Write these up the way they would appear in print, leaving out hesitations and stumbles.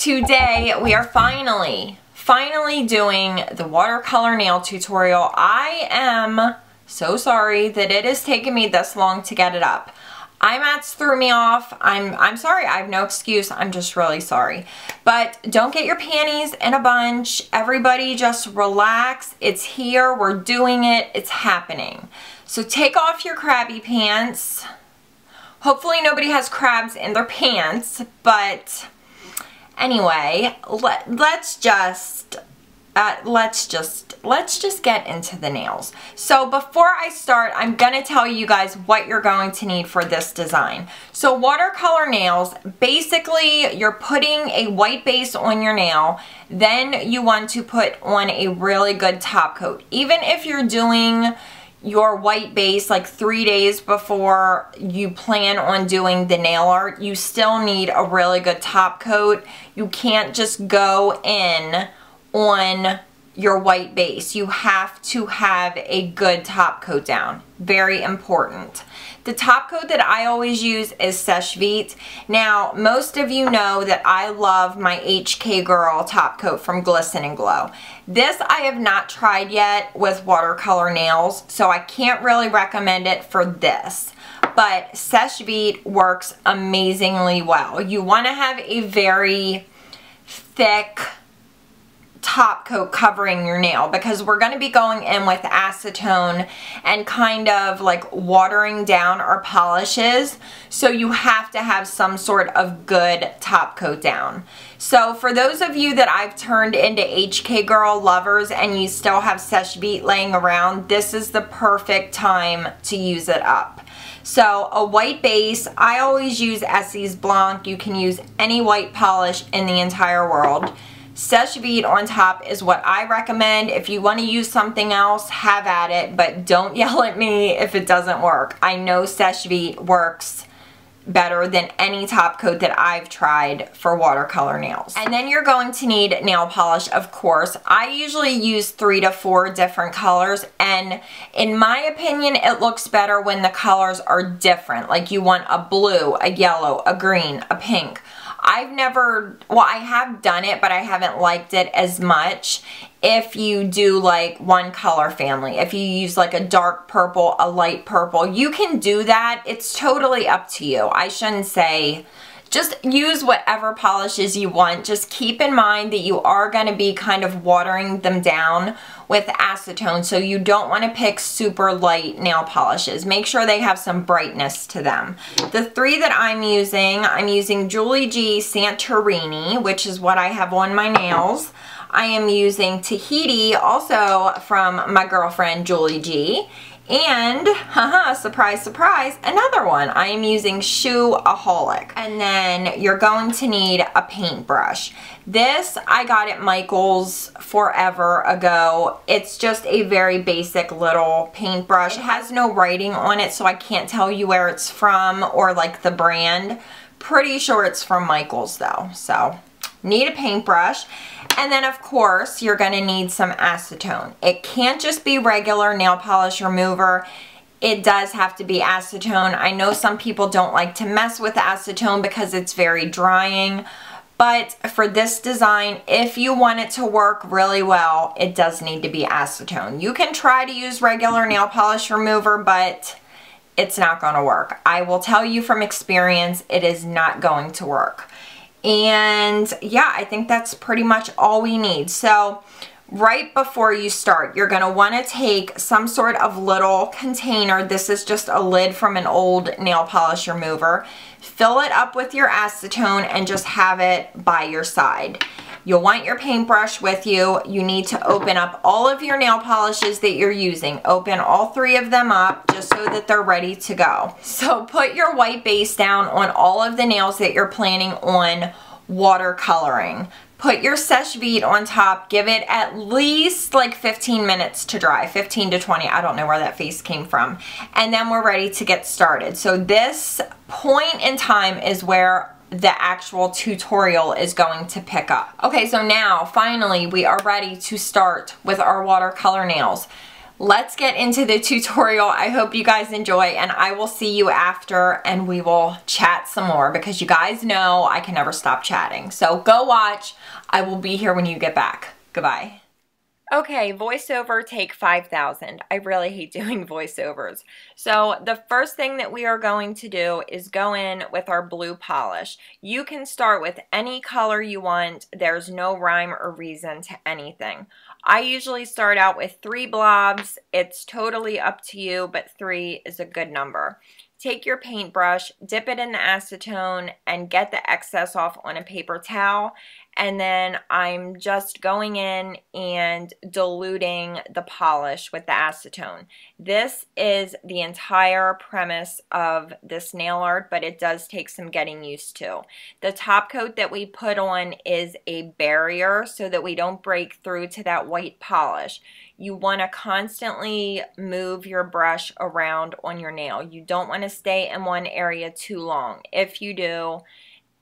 Today we are finally doing the watercolor nail tutorial. I am so sorry that it has taken me this long to get it up. IMATS threw me off. I'm sorry, I have no excuse. I'm just really sorry. But don't get your panties in a bunch. Everybody just relax. It's here, we're doing it, it's happening. So take off your crabby pants. Hopefully nobody has crabs in their pants, but anyway, let's just get into the nails. So before I start, I'm gonna tell you guys what you're going to need for this design. So watercolor nails, basically you're putting a white base on your nail, then you want to put on a really good top coat. Even if you're doing your white base like 3 days before you plan on doing the nail art, you still need a really good top coat. You can't just go in on your white base. You have to have a good top coat down. Very important. The top coat that I always use is Seche Vite. Now, most of you know that I love my HK Girl top coat from Glisten and Glow. This I have not tried yet with watercolor nails, so I can't really recommend it for this. But Seche Vite works amazingly well. You want to have a very thick top coat covering your nail because we're going to be going in with acetone and kind of like watering down our polishes, so you have to have some sort of good top coat down. So for those of you that I've turned into HK Girl lovers and you still have Seche Vite laying around, this is the perfect time to use it up. So a white base, I always use Essie Blanc. You can use any white polish in the entire world. Seche Vite on top is what I recommend. If you want to use something else, have at it, but don't yell at me if it doesn't work. I know Seche Vite works better than any top coat that I've tried for watercolor nails. And then you're going to need nail polish, of course. I usually use 3 to 4 different colors, and in my opinion, it looks better when the colors are different. Like you want a blue, a yellow, a green, a pink. I've never, well, I have done it, but I haven't liked it as much if you do like one color family. If you use like a dark purple, a light purple, you can do that. It's totally up to you. I shouldn't say, just use whatever polishes you want. Just keep in mind that you are going to be kind of watering them down with acetone, so you don't want to pick super light nail polishes. Make sure they have some brightness to them. The 3 that I'm using G Santorini, which is what I have on my nails. I am using Tahiti, also from my girlfriend Julie G. And, haha, surprise, surprise, another one. I am using G Shoe-aholic. And then you're going to need a paintbrush. This I got at Michael's forever ago. It's just a very basic little paintbrush. It has no writing on it, so I can't tell you where it's from or like the brand. Pretty sure it's from Michael's though, so need a paintbrush. And then of course you're going to need some acetone. It can't just be regular nail polish remover. It does have to be acetone. I know some people don't like to mess with acetone because it's very drying, but for this design, if you want it to work really well, it does need to be acetone. You can try to use regular nail polish remover, but it's not going to work. I will tell you from experience, it is not going to work. And yeah, I think that's pretty much all we need. So right before you start, you're going to want to take some sort of little container. This is just a lid from an old nail polish remover. Fill it up with your acetone and just have it by your side. You'll want your paintbrush with you. You need to open up all of your nail polishes that you're using. Open all 3 of them up just so that they're ready to go. So put your white base down on all of the nails that you're planning on watercoloring. Put your Seche Vite on top. Give it at least like 15 minutes to dry. 15 to 20. I don't know where that face came from. And then we're ready to get started. So this point in time is where the actual tutorial is going to pick up. Okay, so now finally we are ready to start with our watercolor nails. let's get into the tutorial. I hope you guys enjoy, and I will see you after and we will chat some more because you guys know I can never stop chatting. So go watch. I will be here when you get back. Goodbye. Okay, voiceover take 5,000. I really hate doing voiceovers. So the first thing that we are going to do is go in with our blue polish. You can start with any color you want. There's no rhyme or reason to anything. I usually start out with 3 blobs. It's totally up to you, but 3 is a good number. Take your paintbrush, dip it in the acetone, and get the excess off on a paper towel. And then I'm just going in and diluting the polish with the acetone. This is the entire premise of this nail art, but it does take some getting used to. The top coat that we put on is a barrier so that we don't break through to that white polish. You want to constantly move your brush around on your nail. You don't want to stay in one area too long. If you do,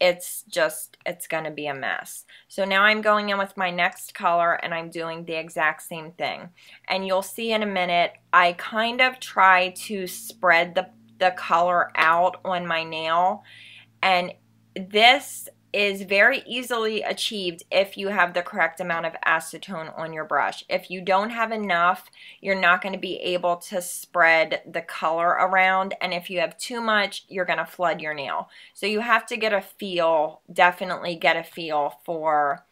it's going to be a mess. So now I'm going in with my next color and I'm doing the exact same thing. And you'll see in a minute, I kind of try to spread the color out on my nail. And this is very easily achieved if you have the correct amount of acetone on your brush. If you don't have enough, you're not going to be able to spread the color around, and if you have too much, you're going to flood your nail. So you have to get a feel, definitely get a feel for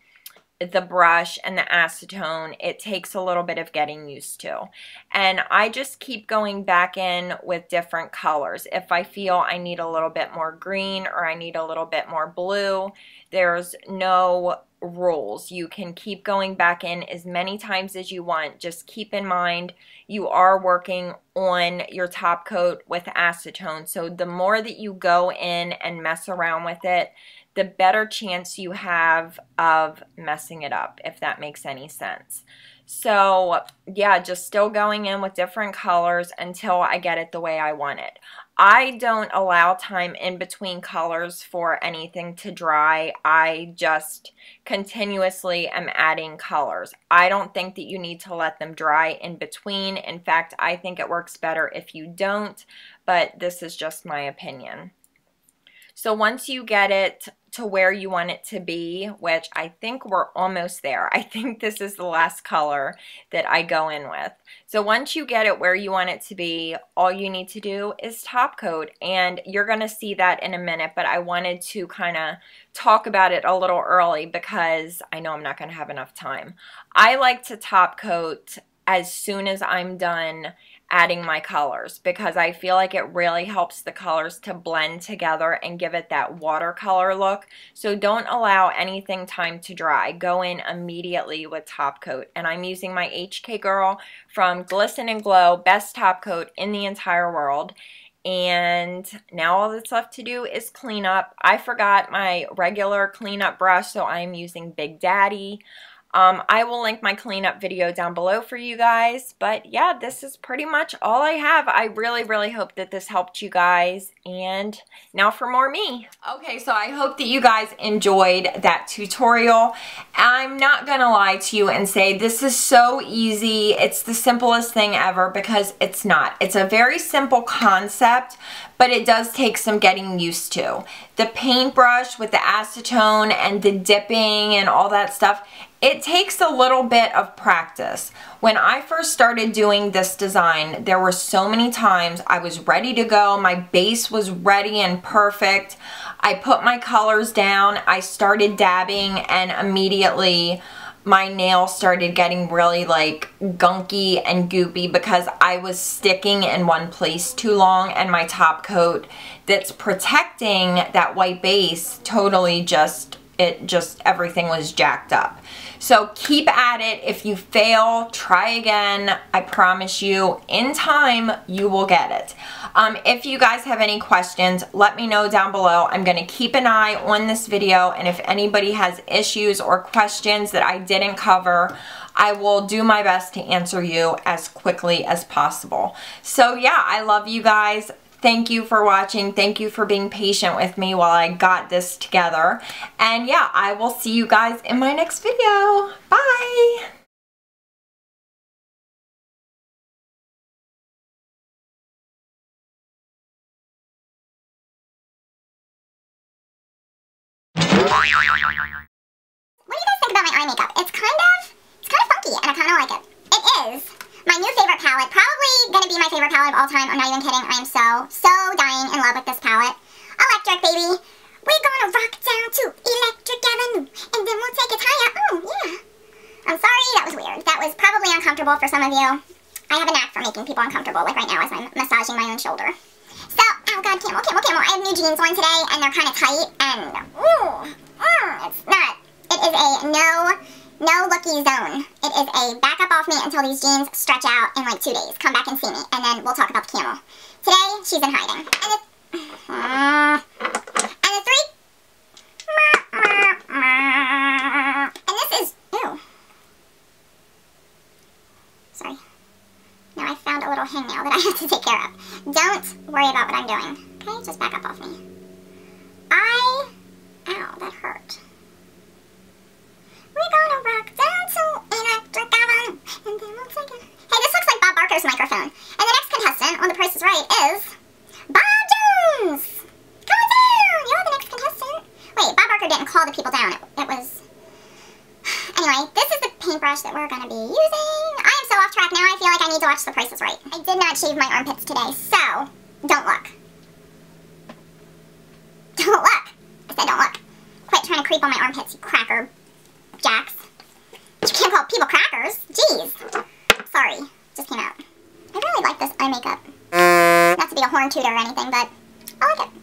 the brush and the acetone. It takes a little bit of getting used to. And I just keep going back in with different colors. If I feel I need a little bit more green or I need a little bit more blue, there's no rules. You can keep going back in as many times as you want. Just keep in mind you are working on your top coat with acetone. So the more that you go in and mess around with it, the better chance you have of messing it up, if that makes any sense. So yeah, just still going in with different colors until I get it the way I want it. I don't allow time in between colors for anything to dry. I just continuously am adding colors. I don't think that you need to let them dry in between. In fact, I think it works better if you don't, but this is just my opinion. So once you get it to where you want it to be, which I think we're almost there. I think this is the last color that I go in with. So once you get it where you want it to be, all you need to do is top coat, and you're going to see that in a minute, but I wanted to kind of talk about it a little early because I know I'm not going to have enough time. I like to top coat as soon as I'm done adding my colors because I feel like it really helps the colors to blend together and give it that watercolor look. So don't allow anything time to dry. Go in immediately with top coat. And I'm using my HK Girl from Glisten and Glow, best top coat in the entire world. And now all that's left to do is clean up. I forgot my regular cleanup brush, so I'm using Big Daddy. I will link my cleanup video down below for you guys, but yeah, this is pretty much all I have. I really hope that this helped you guys, and now for more me. Okay, so I hope that you guys enjoyed that tutorial. I'm not gonna lie to you and say this is so easy, it's the simplest thing ever, because it's not. It's a very simple concept, but it does take some getting used to. The paintbrush with the acetone and the dipping and all that stuff, it takes a little bit of practice. When I first started doing this design, there were so many times I was ready to go, my base was ready and perfect. I put my colors down, I started dabbing, and immediately my nails started getting really like gunky and goopy because I was sticking in one place too long, and my top coat that's protecting that white base totally everything was jacked up. So keep at it. If you fail, try again. I promise you, in time, you will get it. If you guys have any questions, let me know down below. I'm going to keep an eye on this video, and if anybody has issues or questions that I didn't cover, I will do my best to answer you as quickly as possible. So yeah, I love you guys. Thank you for watching. Thank you for being patient with me while I got this together. And yeah, I will see you guys in my next video. Bye! makeup. It's kind of funky, and I kind of like it. It is my new favorite palette. Probably going to be my favorite palette of all time. I'm not even kidding. I am so dying in love with this palette. Electric, baby. We're gonna rock down to Electric Avenue, and then we'll take it higher. Oh, yeah. I'm sorry, that was weird. That was probably uncomfortable for some of you. I have a knack for making people uncomfortable, like right now as I'm massaging my own shoulder. So, oh god, camel. I have new jeans on today, and they're kind of tight, and it's not. It is a no looky zone. It is a back up off me until these jeans stretch out in like 2 days. Come back and see me, and then we'll talk about the camel. Today, she's in hiding. And the three. And this is, ew. Sorry. Now I found a little hangnail that I have to take care of. Don't worry about what I'm doing. Okay, just back up off me. Ow, that hurt. We're gonna rock down to Electric Avenue, and then we'll take it. Hey, this looks like Bob Barker's microphone. And the next contestant on The Price is Right is Bob Jones. Come on down. You're the next contestant. Wait, Bob Barker didn't call the people down. It was... Anyway, this is the paintbrush that we're going to be using. I am so off track now. I feel like I need to watch The Price is Right. I did not shave my armpits today, so don't look. Don't look. I said don't look. Quit trying to creep on my armpits, you cracker jacks. You can't call people crackers. Jeez. Sorry. Just came out. I really like this eye makeup. Not to be a horn tooter or anything, but I like it.